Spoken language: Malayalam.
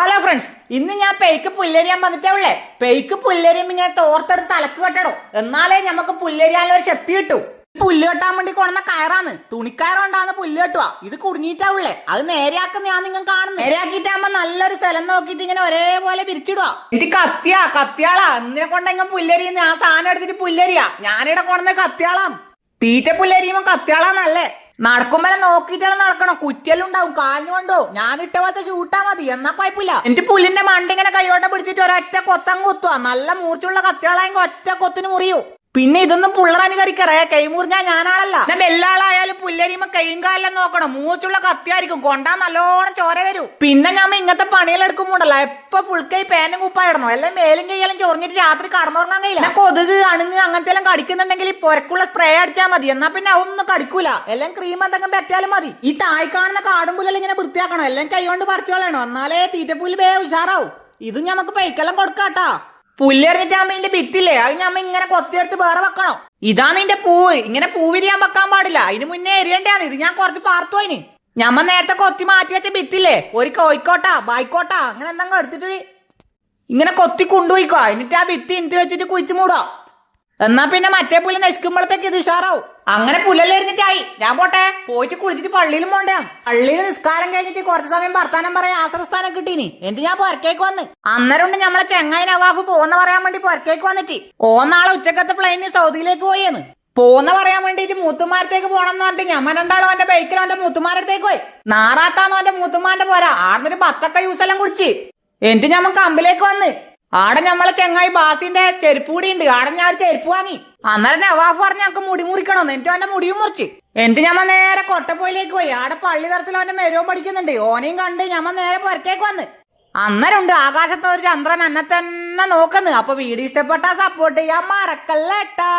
ഹലോ ഫ്രണ്ട്സ്, ഇന്ന് ഞാൻ പെയ്ക്ക് പുല്ലരിയാൻ വന്നിട്ടേ ഉള്ളേ. പെയ്ക്ക് പുല്ലരിയും ഇങ്ങനെ തോർത്തെടുത്ത് തലക്ക് കെട്ടണോ, എന്നാലേ നമുക്ക് പുല്ലരിയാനുള്ള ഒരു ശക്തി കിട്ടൂ. പുല്ല് കെട്ടാൻ വേണ്ടി കൊണ്ടുവന്ന കയറാന്ന്, തുണിക്കയറുണ്ടാകുന്ന പുല്ല് കെട്ടുക. ഇത് കുടുങ്ങിയിട്ടാ ഉള്ളേ. അത് നേരെയാക്കുന്ന ഞാൻ നിങ്ങൾ കാണുന്നു. നേരെയാക്കിയിട്ടാകുമ്പോ നല്ലൊരു സ്ഥലം നോക്കിയിട്ട് ഇങ്ങനെ ഒരേപോലെ പിരിച്ചിടുക. എനിക്ക് കത്തിയാളാ എന്തിനെ കൊണ്ടെങ്കിൽ പുല്ലരിന്ന് ആ സാധനം എടുത്തിട്ട് പുല്ലരിയാ. ഞാനിവിടെ കൊണ്ടുവന്ന കത്തിയാളാം. തീറ്റ പുല്ലരിയുമ്പോ കത്തിയാളാന്നല്ലേ. നടക്കുമ്പോ നോക്കിയിട്ടാണ് നടക്കണം. കുറ്റിയെല്ലാം ഉണ്ടാവും, കാലിന് കൊണ്ടോ. ഞാൻ ഇട്ട പോലത്തെ ഷൂട്ടാ മതി, എന്നാ കുഴപ്പമില്ല. എന്റെ പുല്ലിന്റെ മണ്ട ഇങ്ങനെ കൈയോട്ടം പിടിച്ചിട്ട് ഒരൊറ്റ കൊത്തം കുത്തുക. നല്ല മൂർച്ചുള്ള കത്തിയാളായെങ്കിൽ ഒറ്റ കൊത്തിന് മുറിയൂ. പിന്നെ ഇതൊന്നും പുള്ളനുകരിക്കറേ, കൈ മുറിഞ്ഞാ ഞാനാളല്ല. പിന്നെ വെല്ലാളായാലും പുല്ലരിയുമ്പോ കൈയും കാലെല്ലാം നോക്കണം. മൂച്ചുള്ള കത്തിയായിരിക്കും, കൊണ്ടാ നല്ലോണം ചോര വരൂ. പിന്നെ ഞാൻ ഇങ്ങനത്തെ പണിയെല്ലാം എടുക്കുമ്പോണ്ടല്ലോ എപ്പൊ ഫുൾ കൈ പാനും കുപ്പായിടണോ, എല്ലാം മേലും കൈയെല്ലാം ചൊറിഞ്ഞിട്ട് രാത്രി കടന്നുറങ്ങാൻ കഴിയില്ല. കൊതുക് അണുങ്ങ് അങ്ങനത്തെ എല്ലാം കടിക്കുന്നുണ്ടെങ്കിൽ ഈ പൊരക്കുള്ള സ്പ്രേ അടിച്ചാൽ മതി. എന്നാ പിന്നെ അതൊന്നും കടിക്കൂല. എല്ലാം ക്രീം എന്തെങ്കിലും പറ്റാലും മതി. ഈ താഴ് കാണുന്ന കാടും പുല്ലെല്ലാം ഇങ്ങനെ വൃത്തിയാക്കണം. എല്ലാം കൈ കൊണ്ട് പറിച്ചു കളയണം, എന്നാലേ തീറ്റപ്പുല്ല് വേ ഉഷാറാവും. ഇത് നമുക്ക് പൈക്കെല്ലാം കൊടുക്കാട്ടാ. പുല്ലെറിഞ്ഞിട്ടാകുമ്പോ ഇതിന്റെ ഭിത്തില്ലേ, അത് ഞമ്മ ഇങ്ങനെ കൊത്തിയെടുത്ത് വേറെ വെക്കണം. ഇതാണ് ഇതിന്റെ പൂവ്. ഇങ്ങനെ പൂവിരിയാൻ വെക്കാൻ പാടില്ല, അതിന് മുന്നേ എരിയണ്ടാണ്. ഇത് ഞാൻ കുറച്ച് പാർത്തു അതിന്. ഞമ്മ നേരത്തെ കൊത്തി മാറ്റി വെച്ച ഭിത്തില്ലേ, ഒരു കോഴിക്കോട്ടാ ബായിക്കോട്ടാ അങ്ങനെ എന്തെങ്കിലും എടുത്തിട്ട് ഇങ്ങനെ കൊത്തി കൊണ്ടുപോയിക്കോ. എന്നിട്ട് ആ ഭിത്തി ഇണിത്തി വെച്ചിട്ട് കുഴിച്ചു മൂടാ. എന്നാ പിന്നെ മറ്റേ പുല്ല് നശിക്കുമ്പോഴത്തേക്ക് ഇത് ഉഷാറാവും. അങ്ങനെ പുല്ലെല്ലാം എറിഞ്ഞിട്ടായി. ഞാൻ പോയിട്ട് കുളിച്ചിട്ട് പള്ളിയിലും പോണ്ടേ. പള്ളിയിൽ നിസ്കാരം കഴിഞ്ഞിട്ട് കുറച്ച് സമയം വർത്താനം പറയാൻ ആശ്രസ്ഥാനം കിട്ടീനി. എന്നിട്ട് ഞാൻ പുറക്കേക്ക് വന്ന്. അന്നേരം ഉണ്ട് നമ്മളെ ചെങ്ങായി നവാഫ് പോന്ന് പറയാൻ വേണ്ടി പുറക്കേക്ക് വന്നിട്ട്. നാളെ ഉച്ചക്കത്തെ പ്ലെയിനിൽ സൗദിയിലേക്ക് പോയെന്ന്. പോന്ന് പറയാൻ വേണ്ടിട്ട് മൂത്തുമാരത്തേക്ക് പോണം എന്ന് പറഞ്ഞിട്ട് ഞമ്മ രണ്ടാളും അവന്റെ ബൈക്കിലും അവന്റെ മൂത്തുമാരടുത്തേക്ക് പോയി. നാറാത്താന്ന് അവന്റെ മൂത്തുമാന്റെ പോരാ. ആടുന്നൊരു ബത്തക്ക യൂസെല്ലാം കുടിച്ച് എന്നിട്ട് ഞമ്മ കമ്പിലേക്ക് വന്ന്. ആടെ നമ്മളെ ചെങ്ങായി ബാസിന്റെ ചെരുപ്പ് കൂടി ഉണ്ട്. ആടെ ഞാൻ ഒരു ചെരുപ്പ് വാങ്ങി. അന്നേരം നവാഫ് പറഞ്ഞ് ഞങ്ങൾക്ക് മുടി മുറിക്കണമെന്ന്. എന്നിട്ട് അവന്റെ മുടിയും മുറിച്ച്. എന്നിട്ട് ഞമ്മ നേരെ കൊട്ടപ്പോയിലേക്ക് പോയി. ആടെ പള്ളി തരത്തിൽ അവന്റെ മെരുവും പഠിക്കുന്നുണ്ട്. ഓനെയും കണ്ട് ഞമ്മ നേരെ പുറക്കേക്ക് വന്ന്. അന്നേരം ഉണ്ട് ആകാശത്ത് ഒരു ചന്ദ്രൻ എന്നെ തന്നെ നോക്കുന്നു. അപ്പൊ വീഡിയോ ഇഷ്ടപ്പെട്ടാ സപ്പോർട്ട് ചെയ്യാൻ മറക്കല്ലേട്ടാ.